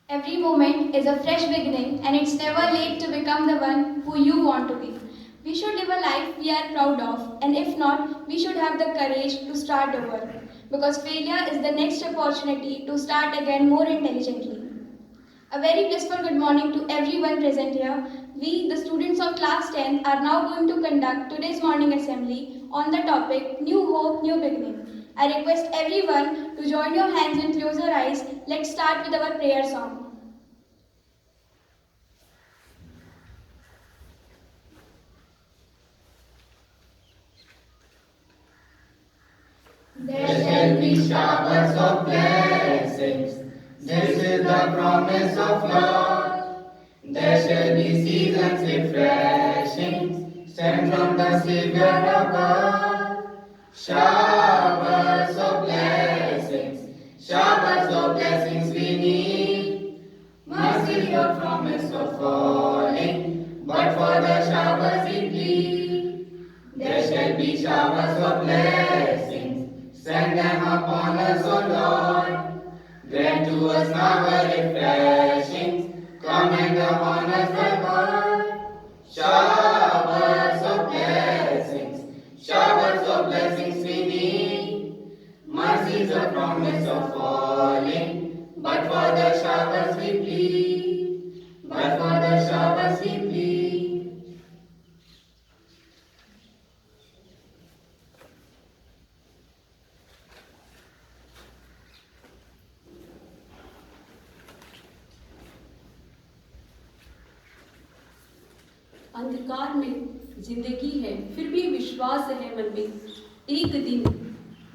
Every moment is a fresh beginning, and it's never late to become the one who you want to be. We should live a life we are proud of, and if not, we should have the courage to start over. Because failure is the next opportunity to start again more intelligently. A very blissful good morning to everyone present here. We, the students of class 10, are now going to conduct today's morning assembly on the topic New Hope, New Beginning. I request everyone to join your hands and close your eyes. Let's start with our prayer song. There shall be showers of blessings. This is the promise of Lord. There shall be seasons refreshing, sent from the Savior above. Showers of blessings we need. Mercy your promise of falling, but for the showers we plead. There shall be showers of blessings, send them upon us, O Lord. Grant to us now a refreshing, come and upon us thy word. Showers of blessings we need. Mercy is a promise of falling, but for the showers we plead. But for the showers we plead. अंधकार में जिंदगी है, फिर भी विश्वास है मन में। एक दिन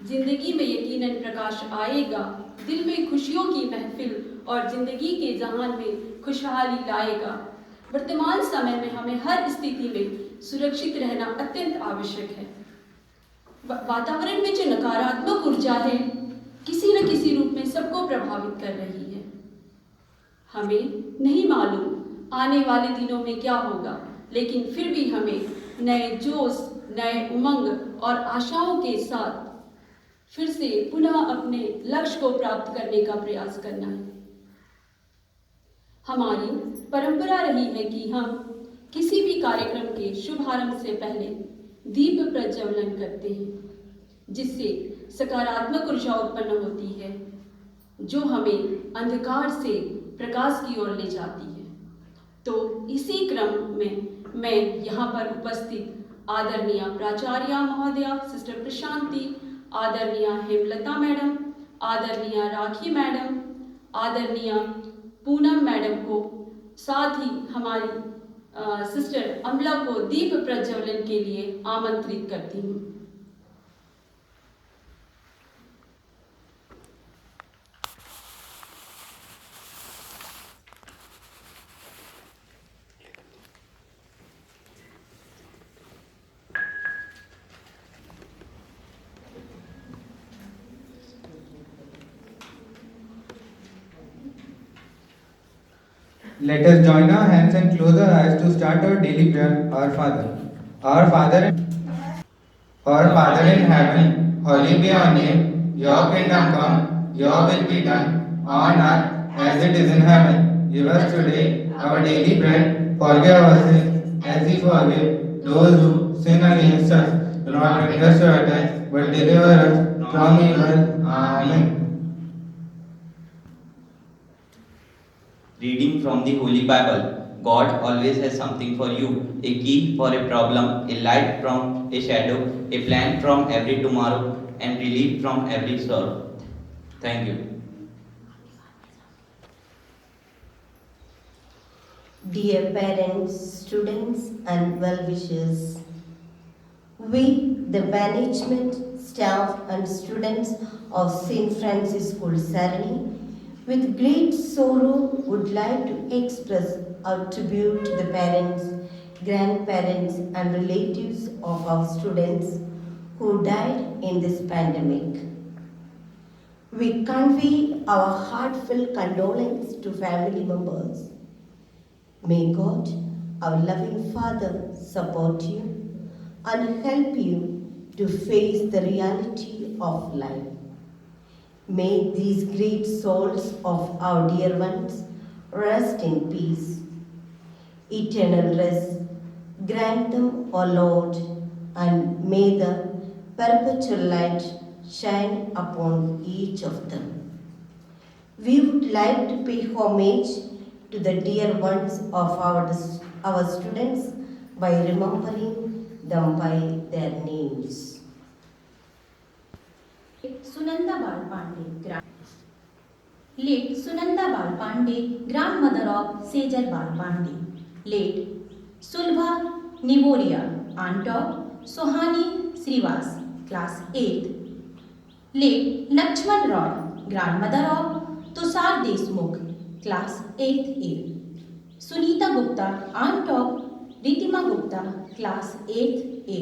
जिंदगी में यकीनन प्रकाश आएगा, दिल में खुशियों की महफिल और जिंदगी के जहान में खुशहाली लाएगा। वर्तमान समय में हमें हर स्थिति में सुरक्षित रहना अत्यंत आवश्यक है। वातावरण में जो नकारात्मक ऊर्जा है, किसी न किसी रूप में सबको प्रभावित कर रही है। हमें नहीं मालूम आने वाले दिनों में क्या होगा, लेकिन फिर भी हमें नए जोश, नए उमंग और आशाओं के साथ फिर से पुनः अपने लक्ष्य को प्राप्त करने का प्रयास करना है। हमारी परंपरा रही है कि हम किसी भी कार्यक्रम के शुभारंभ से पहले दीप प्रज्वलन करते हैं, जिससे सकारात्मक ऊर्जा उत्पन्न होती है, जो हमें अंधकार से प्रकाश की ओर ले जाती है। तो इसी क्रम में मैं यहाँ पर उपस्थित आदरणीय प्राचार्य महोदया सिस्टर प्रशांति, आदरणीय हेमलता मैडम, आदरणीय राखी मैडम, आदरणीय पूनम मैडम को, साथ ही हमारी सिस्टर अमला को दीप प्रज्वलन के लिए आमंत्रित करती हूँ। Let us join our hands and close our eyes to start our daily prayer. Our Father. Our Father in heaven, holy be your name. Your kingdom come, your will be done, on earth as it is in heaven. Give us today our daily bread. Forgive our sins as we forgive those who sin against us. Do not bring us to attack, but deliver us from evil. Amen. Reading from the Holy Bible. God always has something for you. A key for a problem, a light from a shadow, a plan from every tomorrow, and relief from every sorrow. Thank you. Dear parents, students, and well-wishers, we, the management, staff, and students of St. Francis School, Sarani, with great sorrow would like to express our tribute to the parents, grandparents, and relatives of our students who died in this pandemic. We convey our heartfelt condolence to family members. May God, our loving Father, support you and help you to face the reality of life. May these great souls of our dear ones rest in peace. Eternal rest grant them, O Lord, and may the perpetual light shine upon each of them. We would like to pay homage to the dear ones of our students by remembering them by their names. Sunanda Balpande, late Sunanda Balpande, grandmother of Sejal Balpande. Late Sulbha Nivoria, aunt of Sohani Srivas, class 8th. Late Lakshman Roy, grandmother of Tushar Deshmukh, class 8th A. Sunita Gupta, aunt of Ritima Gupta, class 8th A.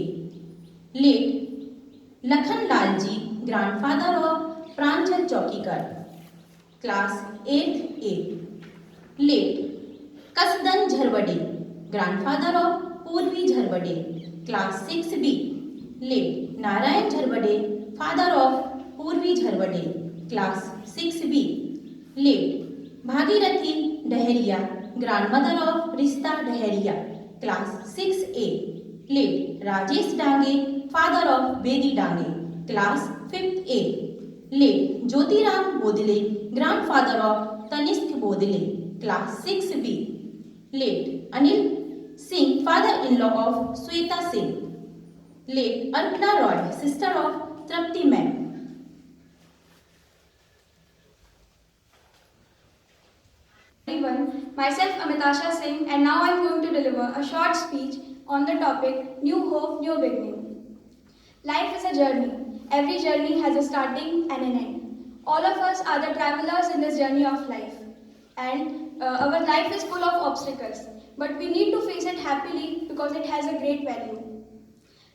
Late Lakhan Lalji, grandfather of Pranjal Chaukikar, class 8th A. Late Kasdan Jharwade, grandfather of Purvi Jharwade, class 6B. Late Narayan Jharwade, father of Purvi Jharwade, class 6B. Late Bhagirathi Daharia, grandmother of Rista Daharia, class 6A. Late Rajesh Dange, father of Bedi Dange, class 5th A. Late Jyotiram Bodile, grandfather of Tanishq Bodile, class 6B. Late Anil Singh, father-in-law of Sweta Singh. Late Arpana Roy, sister of Trapti Ma'am. Everyone, myself Amitasha Singh, and now I am going to deliver a short speech on the topic New Hope, New Beginning. Life is a journey. Every journey has a starting and an end. All of us are the travelers in this journey of life. And our life is full of obstacles, but we need to face it happily because it has a great value.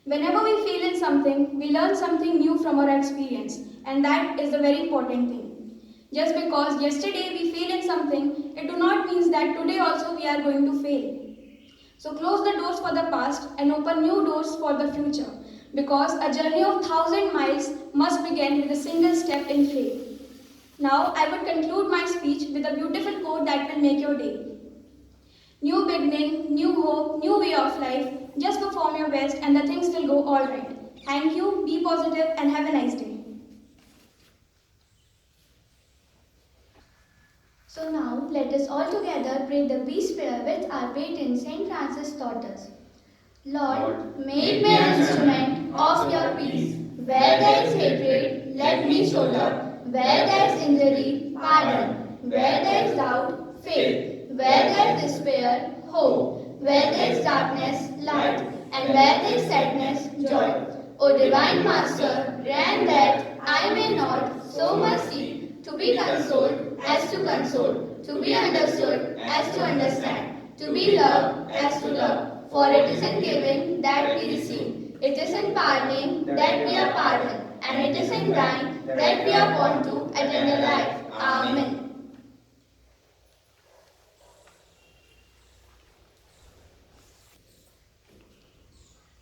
Whenever we fail in something, we learn something new from our experience, and that is the very important thing. Just because yesterday we failed in something, it do not mean that today also we are going to fail. So close the doors for the past and open new doors for the future, because a journey of 1,000 miles must begin with a single step in faith. Now, I would conclude my speech with a beautiful quote that will make your day. New beginning, new hope, new way of life. Just perform your best and the things will go all right. Thank you, be positive and have a nice day. So now, let us all together pray the peace prayer which our patron Saint Francis taught us. Lord, make me an instrument of your peace. Where there is hatred, let me show love. Where there is injury, pardon. Where there is doubt, faith. Where there is despair, hope. Where there is darkness, light. And where there is sadness, joy. O Divine Master, grant that I may not so much seek to be consoled as to console, to be understood as to understand, to be loved as to love. For it is in giving that we receive. It is in pardoning that we are pardoned. And it is in dying that we are born to eternal life. Amen.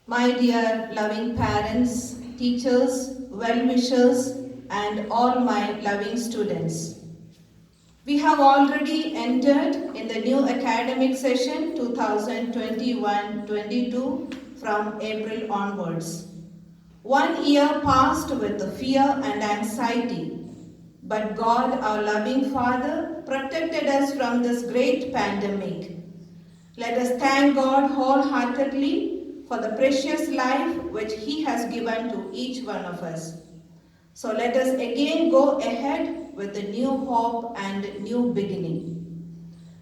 My dear loving parents, teachers, well-wishers, and all my loving students. We have already entered in the new academic session 2021-22 from April onwards. 1 year passed with fear and anxiety, but God, our loving Father, protected us from this great pandemic. Let us thank God wholeheartedly for the precious life which He has given to each one of us. So let us again go ahead with a new hope and new beginning.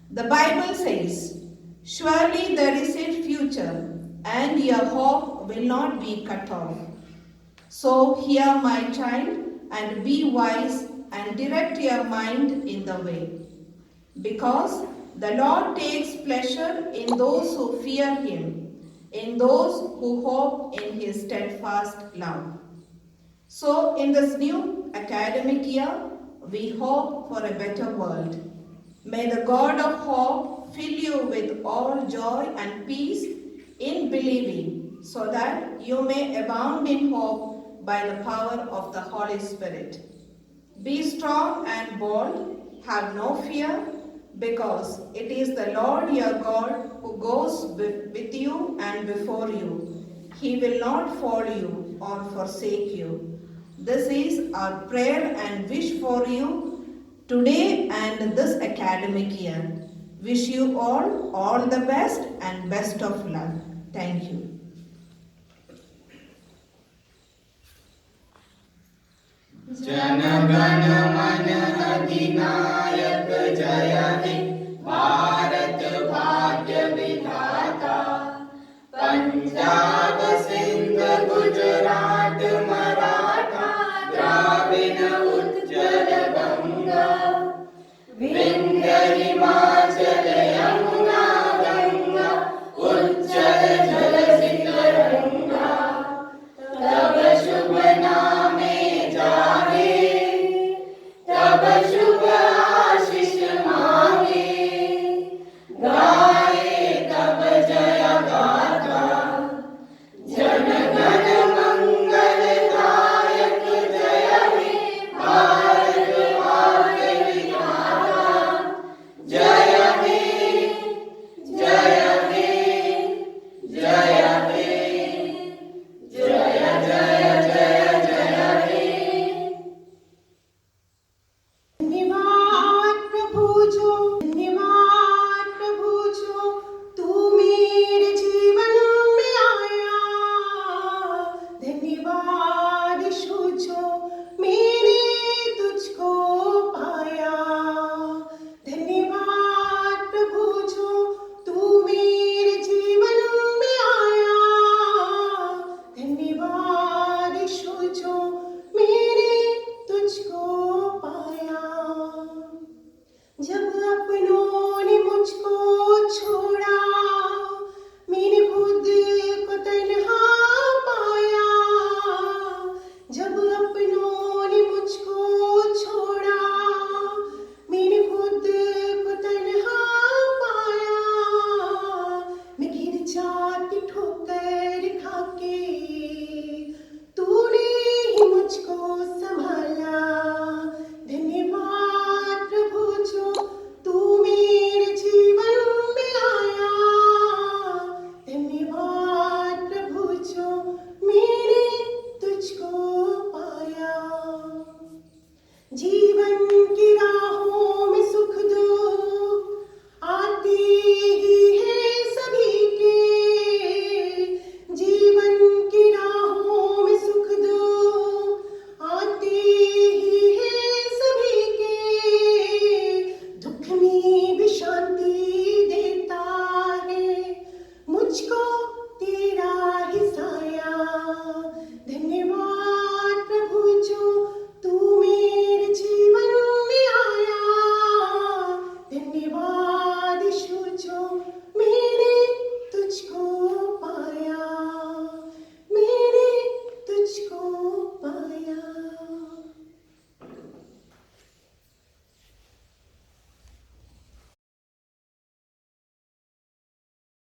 The Bible says, "Surely there is a future, and your hope will not be cut off. So hear, my child, and be wise and direct your mind in the way. Because the Lord takes pleasure in those who fear Him, in those who hope in His steadfast love." So in this new academic year, we hope for a better world. May the God of hope fill you with all joy and peace in believing, so that you may abound in hope by the power of the Holy Spirit. Be strong and bold, have no fear, because it is the Lord your God who goes with you and before you. He will not fail you or forsake you. This is our prayer and wish for you today and this academic year. Wish you all the best and best of luck. Thank you. Jana Gana मन अधिनायक जय हे भारत भाग्य विधाता पंजाब सिंध गुजरात मराठा द्राविड़ उत्कल गंगा विंध्य हिमाचल यमुना गंगा उज्जल जल तरंगा तब शुभ नामे जागे तब शुभ आशीष मांगे गाए तब जय गाथा जन गण मंगल दायक जय हे भारत भाग्य विधाता जय हे जय हे जय हे जय जय जय जय हे धन्यवाद प्रभु जो तू मेरे जीवन में आया। धन्यवाद यीशु जो मैंने तुझको पाया। धन्यवाद प्रभु जो तू मेरे जीवन में आया। धन्यवाद यीशु जो मैंने तुझको पाया। जब अपनों ने मुझको